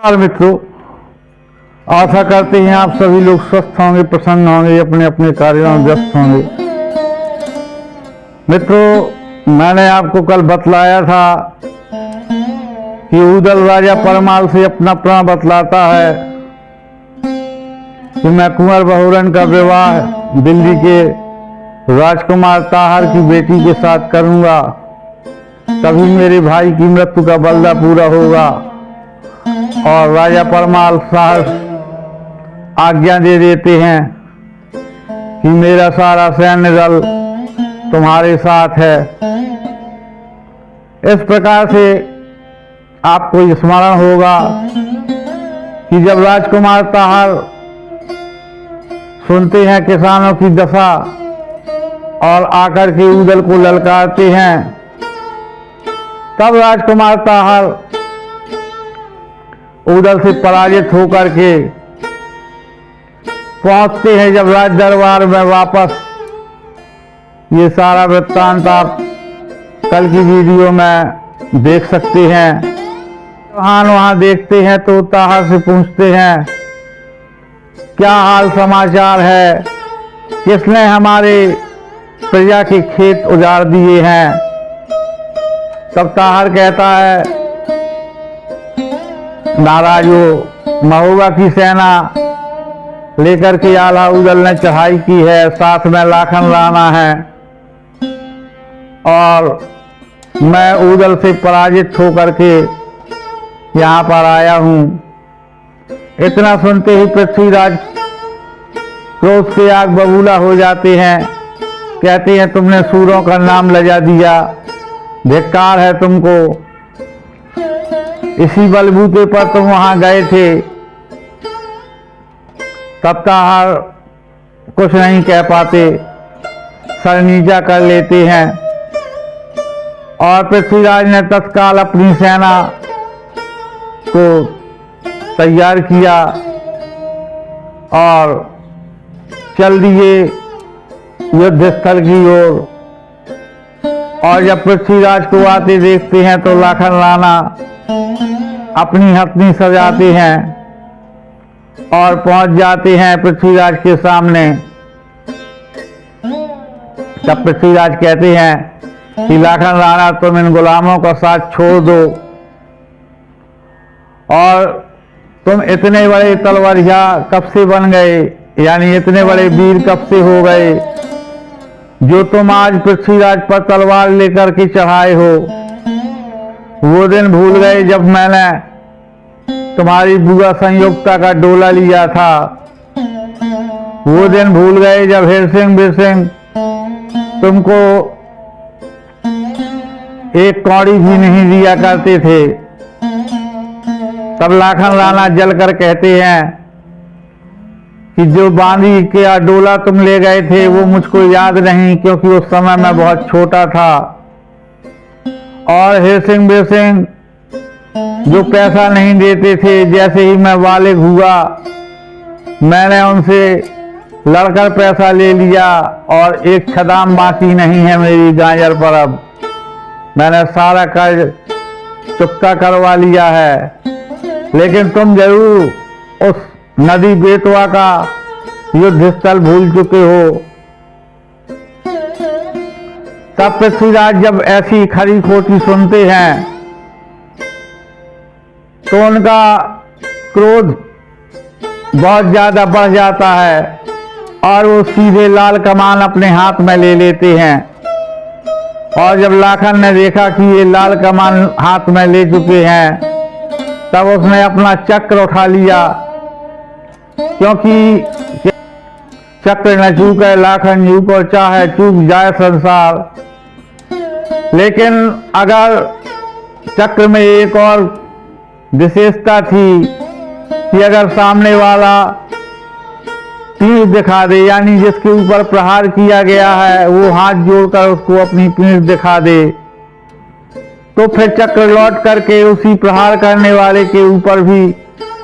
नमस्कार मित्रों, आशा करते हैं आप सभी लोग स्वस्थ होंगे, प्रसन्न होंगे, अपने अपने कार्यों में व्यस्त होंगे। मित्रों, मैंने आपको कल बतलाया था कि ऊदल राजा परमाल से अपना प्रण बतलाता है कि मैं कुंवर बहुरन का विवाह दिल्ली के राजकुमार ताहर की बेटी के साथ करूंगा, तभी मेरे भाई की मृत्यु का बलदा पूरा होगा। और राजा परमाल साहस आज्ञा दे देते हैं कि मेरा सारा सैन्य दल तुम्हारे साथ है। इस प्रकार से आपको स्मरण होगा कि जब राजकुमार ताहर सुनते हैं किसानों की दशा और आकर के ऊदल को ललकारते हैं, तब राजकुमार ताहर ऊदल से पराजित होकर के पहुंचते हैं जब राज दरबार में वापस। ये सारा वृत्तांत आप कल की वीडियो में देख सकते हैं। वहां देखते हैं तो ताहर से पूछते हैं, क्या हाल समाचार है, किसने हमारे प्रजा के खेत उजाड़ दिए हैं। तब ताहर कहता है, नाराज हो, महोबा की सेना लेकर के आला ऊदल ने चढ़ाई की है, साथ में लाखन राणा है और मैं ऊदल से पराजित होकर के यहाँ पर आया हूँ। इतना सुनते ही पृथ्वीराज क्रोध से आग बबूला हो जाते हैं। कहते हैं, तुमने सूरों का नाम लजा दिया, धिक्कार है तुमको। इसी बलबूते पर तुम वहां गए थे। तब ताहर कुछ नहीं कह पाते, सर नीचा कर लेते हैं और पृथ्वीराज ने तत्काल अपनी सेना को तैयार किया और चल दिए युद्ध स्थल की ओर। और जब पृथ्वीराज को आते देखते हैं तो लाखन राणा अपनी हथनी सजाते हैं और पहुंच जाते हैं पृथ्वीराज के सामने। तब पृथ्वीराज कहते हैं कि लाखन राणा, तुम इन गुलामों का साथ छोड़ दो और तुम इतने बड़े तलवारिया कब से बन गए, यानी इतने बड़े वीर कब से हो गए जो तुम आज पृथ्वीराज पर तलवार लेकर के चढ़ाए हो। वो दिन भूल गए जब मैंने तुम्हारी बुआ संयुक्ता का डोला लिया था। वो दिन भूल गए जब हिरसिंह बिरसिंह तुमको एक कौड़ी भी नहीं दिया करते थे। तब लाखन राणा जलकर कहते हैं कि जो बांदी के डोला तुम ले गए थे वो मुझको याद नहीं, क्योंकि उस समय मैं बहुत छोटा था। और हिरसिंह बिरसिंह जो पैसा नहीं देते थे, जैसे ही मैं बालिग हुआ मैंने उनसे लड़कर पैसा ले लिया और एक छदाम बाकी नहीं है मेरी गाजर पर। अब मैंने सारा कर्ज चुकता करवा लिया है, लेकिन तुम जरूर उस नदी बेतवा का युद्ध स्थल भूल चुके हो। तब पृथ्वीराज जब ऐसी खरी खोटी सुनते हैं तो उनका क्रोध बहुत ज्यादा बढ़ जाता है और वो सीधे लाल कमान अपने हाथ में ले लेते हैं। और जब लाखन ने देखा कि ये लाल कमान हाथ में ले चुके हैं, तब उसने अपना चक्र उठा लिया, क्योंकि चक्र न चूके लाखन चूक और चाहे चूक जाए संसार। लेकिन अगर चक्र में एक और विशेषता थी कि अगर सामने वाला पीठ दिखा दे, यानी जिसके ऊपर प्रहार किया गया है वो हाथ जोड़कर उसको अपनी पीठ दिखा दे, तो फिर चक्र लौट करके उसी प्रहार करने वाले के ऊपर भी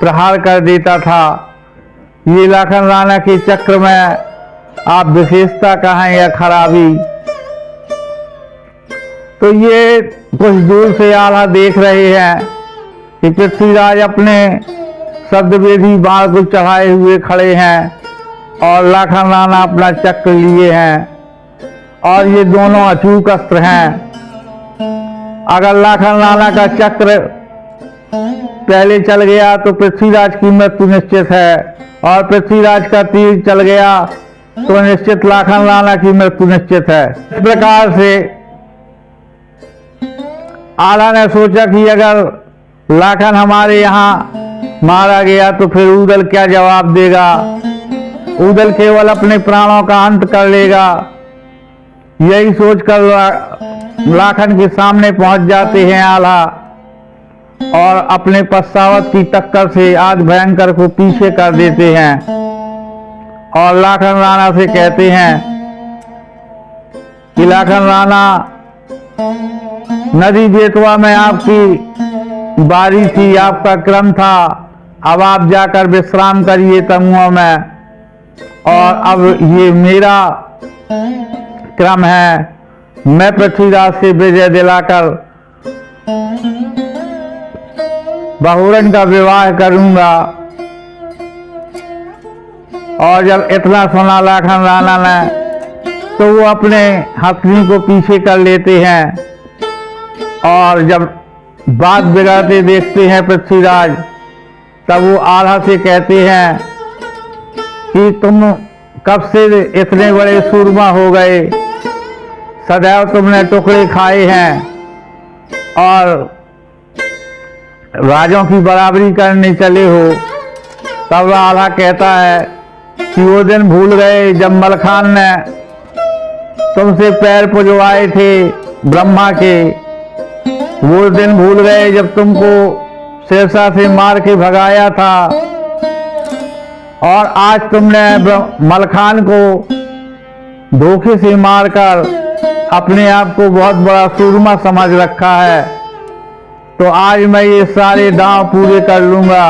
प्रहार कर देता था। ये लाखन राणा के चक्र में आप विशेषता कहें या खराबी। तो ये कुछ दूर से आला देख रहे हैं कि पृथ्वीराज अपने शब्दवेदी बाण को चढ़ाए हुए खड़े हैं और लाखन राणा अपना चक्र लिए हैं और ये दोनों अचूक अस्त्र हैं। अगर लाखन राणा का चक्र पहले चल गया तो पृथ्वीराज की मृत्यु निश्चित है, और पृथ्वीराज का तीर चल गया तो निश्चित लाखन राणा की मृत्यु निश्चित है। इस प्रकार से आला ने सोचा कि अगर लाखन हमारे यहाँ मारा गया तो फिर ऊदल क्या जवाब देगा, ऊदल केवल अपने प्राणों का अंत कर लेगा। यही सोचकर लाखन के सामने पहुंच जाते हैं आला और अपने पश्चावत की टक्कर से आग भयंकर को पीछे कर देते हैं और लाखन राणा से कहते हैं कि लाखन राणा, नदी बेतवा में आपकी बारी थी, आपका क्रम था, अब आप जाकर विश्राम करिए तमुओं में, और अब ये मेरा क्रम है। मैं पृथ्वीराज से विजय दिलाकर बहुरन का विवाह करूंगा। और जब इतना सुना लाखन राणा ने तो वो अपने हथनी को पीछे कर लेते हैं और जब बात बिगाड़ते देखते हैं पृथ्वीराज, तब वो आला से कहते हैं कि तुम कब से इतने बड़े सूरमा हो गए, सदैव तुमने टुकड़े खाए हैं और राजों की बराबरी करने चले हो। तब आला कहता है कि वो दिन भूल गए जब मलखान ने तुमसे पैर पुजवाए थे ब्रह्मा के, वो दिन भूल गए जब तुमको शेरशाह से मार के भगाया था, और आज तुमने मलखान को धोखे से मारकर अपने आप को बहुत बड़ा सूरमा समझ रखा है। तो आज मैं ये सारे दांव पूरे कर लूंगा।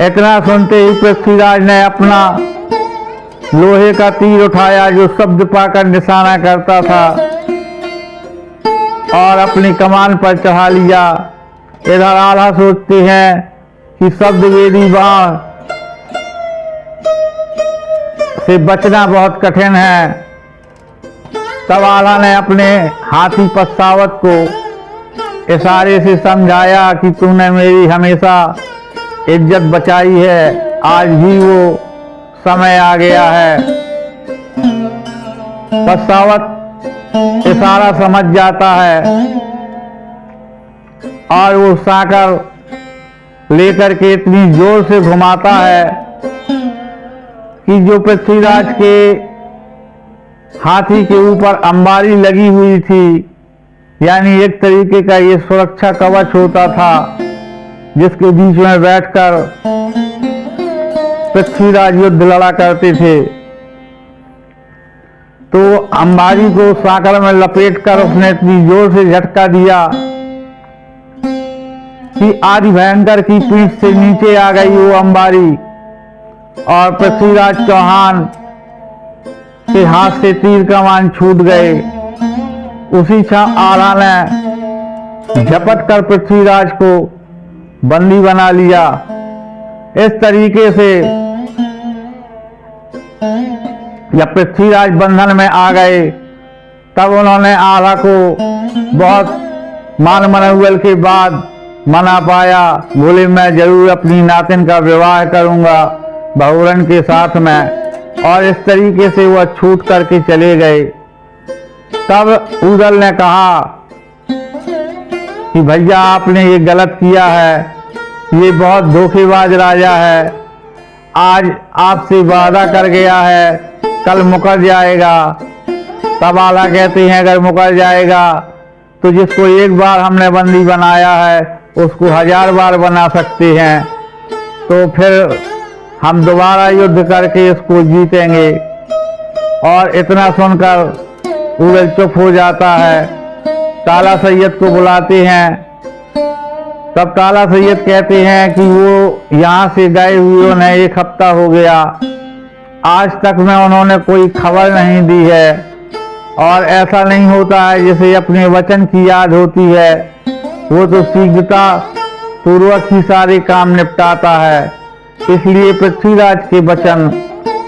इतना सुनते ही पृथ्वीराज ने अपना लोहे का तीर उठाया जो शब्द पाकर निशाना करता था और अपनी कमान पर चढ़ा लिया। इधर आला सोचते हैं कि शब्दवेदी बाण से बचना बहुत कठिन है। तब आला ने अपने हाथी पश्चावत को इशारे से समझाया कि तूने मेरी हमेशा इज्जत बचाई है, आज भी वो समय आ गया है। पश्चावत इशारा समझ जाता है और वो साकर लेकर के इतनी जोर से घुमाता है कि जो पृथ्वीराज के हाथी के ऊपर अंबारी लगी हुई थी, यानी एक तरीके का ये सुरक्षा कवच होता था जिसके बीच में बैठकर पृथ्वीराज युद्ध लड़ा करते थे, तो अंबारी को साकर में लपेटकर उसने इतनी जोर से झटका दिया कि आदि भयंकर की पीठ से नीचे आ गई वो अंबारी और पृथ्वीराज चौहान के हाथ से तीर कमान छूट गए। उसी क्षण आला ने झपट कर पृथ्वीराज को बंदी बना लिया। इस तरीके से जब पृथ्वीराज बंधन में आ गए तब उन्होंने आला को बहुत मान मनौवल के बाद मना पाया। बोले मैं जरूर अपनी नातिन का विवाह करूंगा बहुरन के साथ में, और इस तरीके से वह छूट करके चले गए। तब ऊदल ने कहा कि भैया आपने ये गलत किया है, ये बहुत धोखेबाज राजा है, आज आपसे वादा कर गया है कल मुकर जाएगा। तब आला कहते हैं अगर मुकर जाएगा तो जिसको एक बार हमने बंदी बनाया है उसको 1000 बार बना सकते हैं, तो फिर हम दोबारा युद्ध करके इसको जीतेंगे। और इतना सुनकर ऊदल चुप हो जाता है। ताला सैयद को बुलाते हैं। तब ताला सैयद कहते हैं कि वो यहाँ से गए हुए उन्हें 1 हफ्ता हो गया, आज तक में उन्होंने कोई खबर नहीं दी है, और ऐसा नहीं होता है जैसे अपने वचन की याद होती है वो तो शीघ्रता पूर्वक ही सारे काम निपटाता है। इसलिए पृथ्वीराज के वचन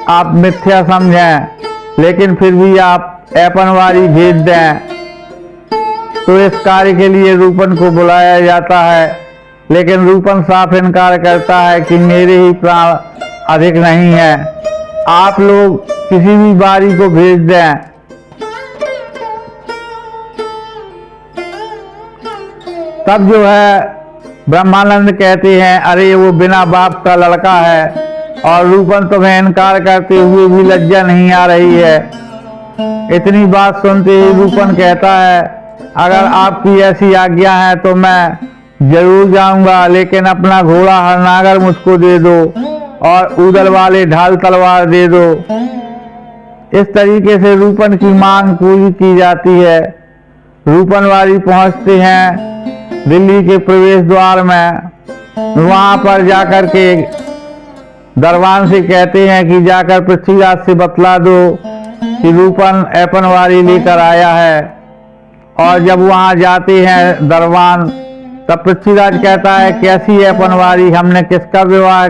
आप मिथ्या समझें, लेकिन फिर भी आप अपन वारी भेज दें। तो इस कार्य के लिए रूपन को बुलाया जाता है, लेकिन रूपन साफ इनकार करता है कि मेरे ही प्राण अधिक नहीं है, आप लोग किसी भी बारी को भेज दें। तब जो है ब्रह्मानंद कहते हैं, अरे वो बिना बाप का लड़का है। और रूपन तुम्हें इनकार करते हुए भी लज्जा नहीं आ रही है। इतनी बात सुनते ही रूपन कहता है, अगर आपकी ऐसी आज्ञा है तो मैं जरूर जाऊंगा, लेकिन अपना घोड़ा हरनागर मुझको दे दो और ऊदल वाले ढाल तलवार दे दो। इस तरीके से रूपन की मांग पूरी की जाती है। रूपनवारी पहुंचते हैं दिल्ली के प्रवेश द्वार में। वहां पर जाकर के दरबान से कहते हैं कि जाकर पृथ्वीराज से बतला दो कि रूपन ऐपनवारी लेकर आया है। और जब वहां जाते हैं दरबान, तब पृथ्वीराज कहता है, कैसी ऐपनवारी, हमने किसका विवाह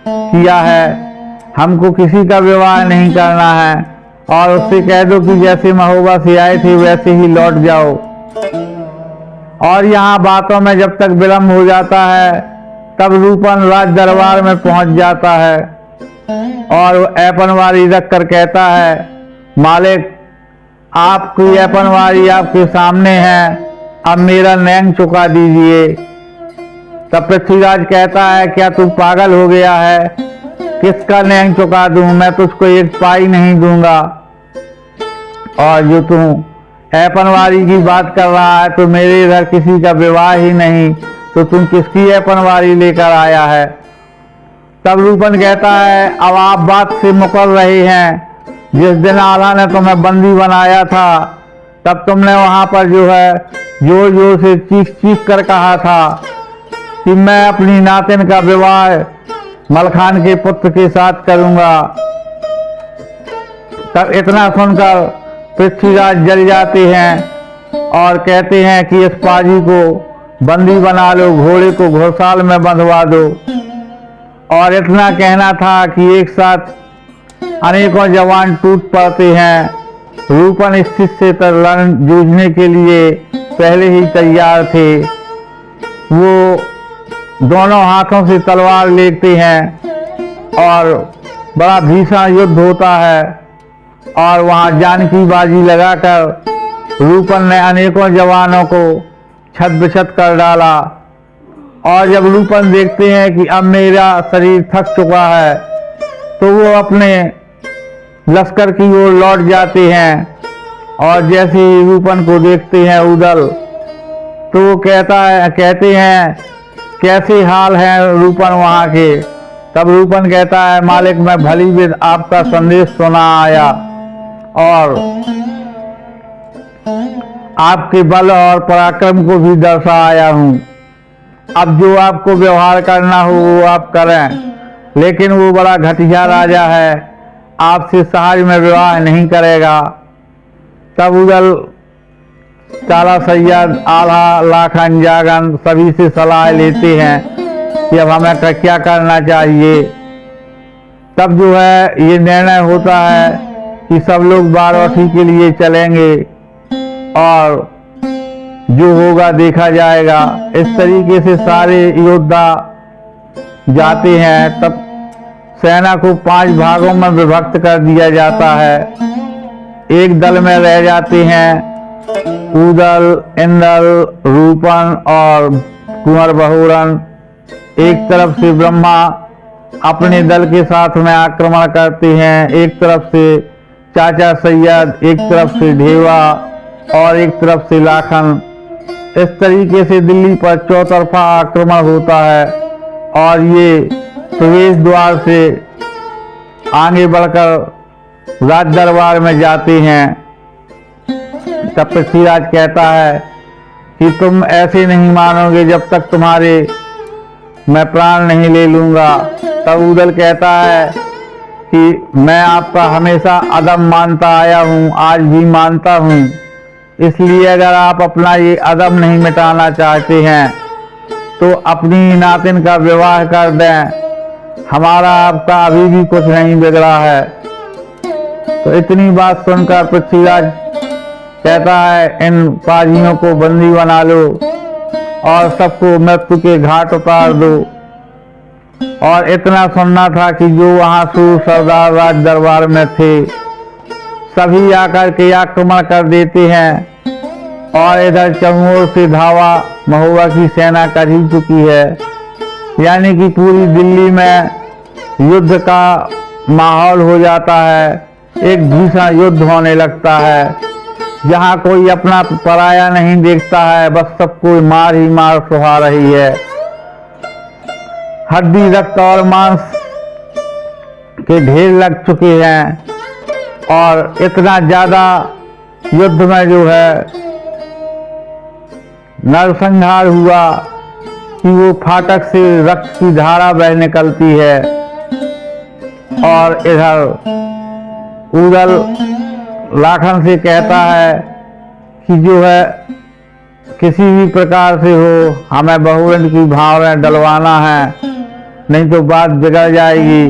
किया है, हमको किसी का विवाह नहीं करना है। और उससे कह दो कि जैसे महोबा से आए थे वैसे ही लौट जाओ। और यहाँ बातों में जब तक विलंब हो जाता है, तब रूपन राज दरबार में पहुंच जाता है और ऐपनवारी रख कर कहता है, मालिक आपकी ऐपनवारी आपके सामने है, अब मेरा नैंग चुका दीजिए। तब पृथ्वीराज कहता है, क्या तू पागल हो गया है, किसका नैंग चुका दूं, मैं तुझको एक पाई नहीं दूंगा। और जो तू ऐपनवारी की बात कर रहा है, तो मेरे इधर किसी का विवाह ही नहीं, तो तुम किसकी ऐपनवारी लेकर आया है। तब रूपन कहता है, अब आप बात से मुकर रहे हैं, जिस दिन आल्हा ने तुम्हें बंदी बनाया था, तब तुमने वहां पर जो है जोर जोर से चीख चीख कर कहा था कि मैं अपनी नातिन का विवाह मलखान के पुत्र के साथ करूंगा। तब इतना सुनकर पृथ्वीराज जल जाते हैं और कहते हैं कि इस पाजी को बंदी बना लो, घोड़े को घोड़साल में बंधवा दो। और इतना कहना था कि एक साथ अनेकों जवान टूट पड़ते हैं। रूपन स्थित से लड़ जूझने के लिए पहले ही तैयार थे। वो दोनों हाथों से तलवार लेते हैं और बड़ा भीषण युद्ध होता है। और वहां जानकी बाजी लगाकर रूपन ने अनेकों जवानों को छत-बिछत कर डाला। और जब रूपन देखते हैं कि अब मेरा शरीर थक चुका है, तो वो अपने लश्कर की ओर लौट जाते हैं। और जैसे ही रूपन को देखते हैं उदल, तो वो कहते हैं, कैसे हाल है रूपन वहां के। तब रूपन कहता है, मालिक मैं भली विध आपका संदेश सुना आया और आपके बल और पराक्रम को भी दर्शा आया हूं। अब जो आपको व्यवहार करना हो वो आप करें, लेकिन वो बड़ा घटिया राजा है, आपसे सहज में विवाह नहीं करेगा। तब उदल चाला सैयद आल्हा लाखन जागन सभी से सलाह लेते हैं कि अब हमें क्या करना चाहिए। तब जो है ये निर्णय होता है कि सब लोग बारौठी के लिए चलेंगे और जो होगा देखा जाएगा। इस तरीके से सारे योद्धा जाते हैं। तब सेना को 5 भागों में विभक्त कर दिया जाता है। एक दल में रह जाते हैं उदल, इंद्र, रूपन और कुंवर बहुरन। एक तरफ से ब्रह्मा अपने दल के साथ में आक्रमण करते हैं, एक तरफ से चाचा सैयद, एक तरफ से ढेवा और एक तरफ से लाखन। इस तरीके से दिल्ली पर चौतरफा आक्रमण होता है और ये प्रवेश द्वार से आगे बढ़कर राज दरबार में जाते हैं। तब पृथ्वीराज कहता है कि तुम ऐसे नहीं मानोगे जब तक तुम्हारे मैं प्राण नहीं ले लूंगा। तब उदल कहता है कि मैं आपका हमेशा अदम मानता आया हूँ, आज भी मानता हूँ, इसलिए अगर आप अपना ये अदब नहीं मिटाना चाहते हैं तो अपनी नातिन का विवाह कर दें। हमारा आपका अभी भी कुछ नहीं बिगड़ा है। तो इतनी बात सुनकर पृथ्वीराज कहता है इन पाजियों को बंदी बना लो और सबको मृत्यु के घाट उतार दो। और इतना सुनना था कि जो वहां सूर सरदार राज दरबार में थे सभी आकर के आक्रमण कर देते हैं। और इधर चमोर से धावा महोबा की सेना कर ही चुकी है, यानी कि पूरी दिल्ली में युद्ध का माहौल हो जाता है। एक भीषण युद्ध होने लगता है जहां कोई अपना पराया नहीं देखता है, बस सबको मार ही मार सुहा रही है। हड्डी रक्त और मांस के ढेर लग चुके हैं और इतना ज्यादा युद्ध में जो है नरसंहार हुआ कि वो फाटक से रक्त की धारा बह निकलती है। और इधर उदल लाखन से कहता है कि जो है किसी भी प्रकार से हो हमें बहुरंग की भावना डलवाना है, नहीं तो बात बिगड़ जाएगी।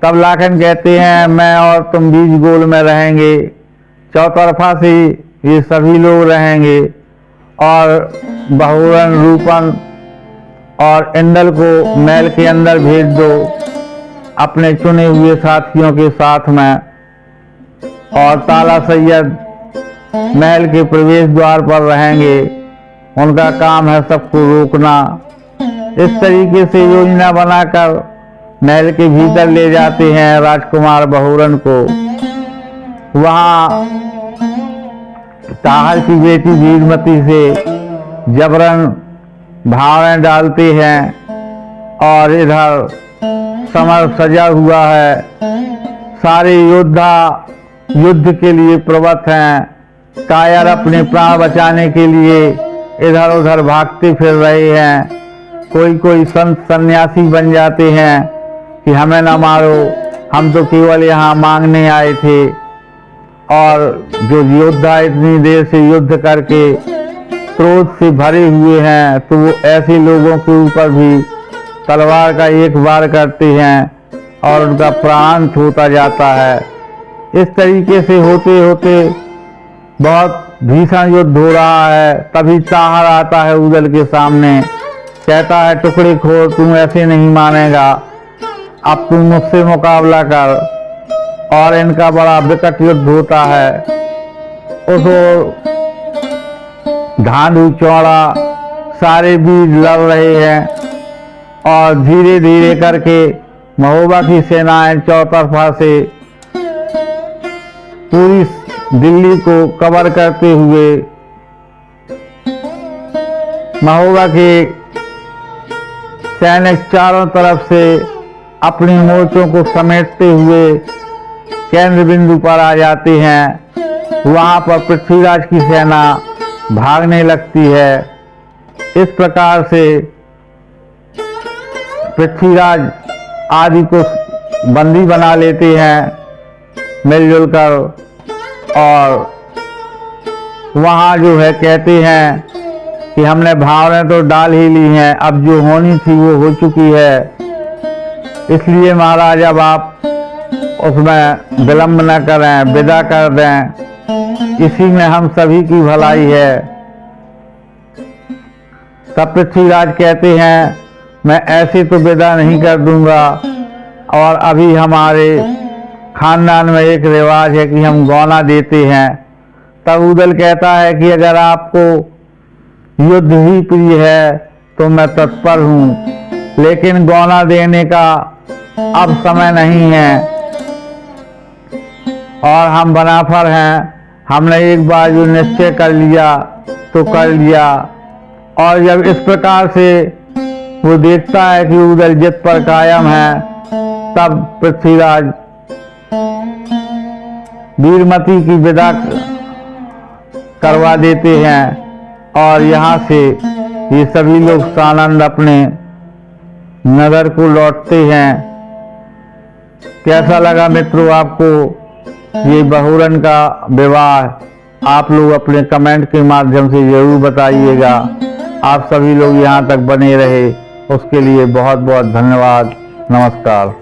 तब लाखन कहते हैं मैं और तुम बीच गोल में रहेंगे, चौतरफा से ये सभी लोग रहेंगे और बहुरन रूपन और इंदल को महल के अंदर भेज दो अपने चुने हुए साथियों के साथ में। और ताला सैयद महल के प्रवेश द्वार पर रहेंगे, उनका काम है सबको रोकना। इस तरीके से योजना बनाकर महल के भीतर ले जाते हैं राजकुमार बहुरन को। वहां ताहर की बेटी वीरमती से जबरन भावें डालते हैं और इधर समर सजा हुआ है। सारे योद्धा युद्ध के लिए प्रवृत्त हैं। कायर अपने प्राण बचाने के लिए इधर उधर भागते फिर रहे हैं। कोई कोई संत सन्यासी बन जाते हैं कि हमें न मारो, हम तो केवल यहाँ मांगने आए थे। और जो योद्धा इतनी देर से युद्ध करके क्रोध से भरे हुए हैं तो वो ऐसे लोगों के ऊपर भी तलवार का एक वार करते हैं और उनका प्राण होता जाता है। इस तरीके से होते होते बहुत भीषण युद्ध हो रहा है। तभी ताहर आता है उदल के सामने, कहता है टुकड़े खोर तू ऐसे नहीं मानेगा, अब तू मुझसे मुकाबला कर। और इनका बड़ा विकट युद्ध होता है। उस धांधु चौड़ा सारे बीज लड़ रहे हैं और धीरे धीरे करके महोबा की सेनाएं चौतरफा से पूरी दिल्ली को कवर करते हुए महोबा के सैनिक चारों तरफ से अपनी मोर्चों को समेटते हुए केंद्र बिंदु पर आ जाते हैं। वहां पर पृथ्वीराज की सेना भागने लगती है। इस प्रकार से पृथ्वीराज आदि को बंदी बना लेते हैं मिलजुल कर। और वहां जो है कहते हैं कि हमने भावनाएं तो डाल ही ली हैं, अब जो होनी थी वो हो चुकी है, इसलिए महाराज अब आप उसमें विलंब न करें, विदा कर दें, इसी में हम सभी की भलाई है। तब पृथ्वीराज कहते हैं मैं ऐसे तो विदा नहीं कर दूंगा, और अभी हमारे खानदान में एक रिवाज है कि हम गौना देते हैं। तब उदल कहता है कि अगर आपको युद्ध ही प्रिय है तो मैं तत्पर हूं, लेकिन गौना देने का अब समय नहीं है और हम बनाफर हैं। हमने एक बार जो निश्चय कर लिया तो कर लिया। और जब इस प्रकार से वो देखता है कि उदल जिद पर कायम है, तब पृथ्वीराज वीरमती की विदा करवा देते हैं और यहाँ से ये सभी लोग सानंद अपने नगर को लौटते हैं। कैसा लगा मित्रों आपको ये बहुरन का विवाह? आप लोग अपने कमेंट के माध्यम से जरूर बताइएगा। आप सभी लोग यहाँ तक बने रहे उसके लिए बहुत बहुत धन्यवाद। नमस्कार।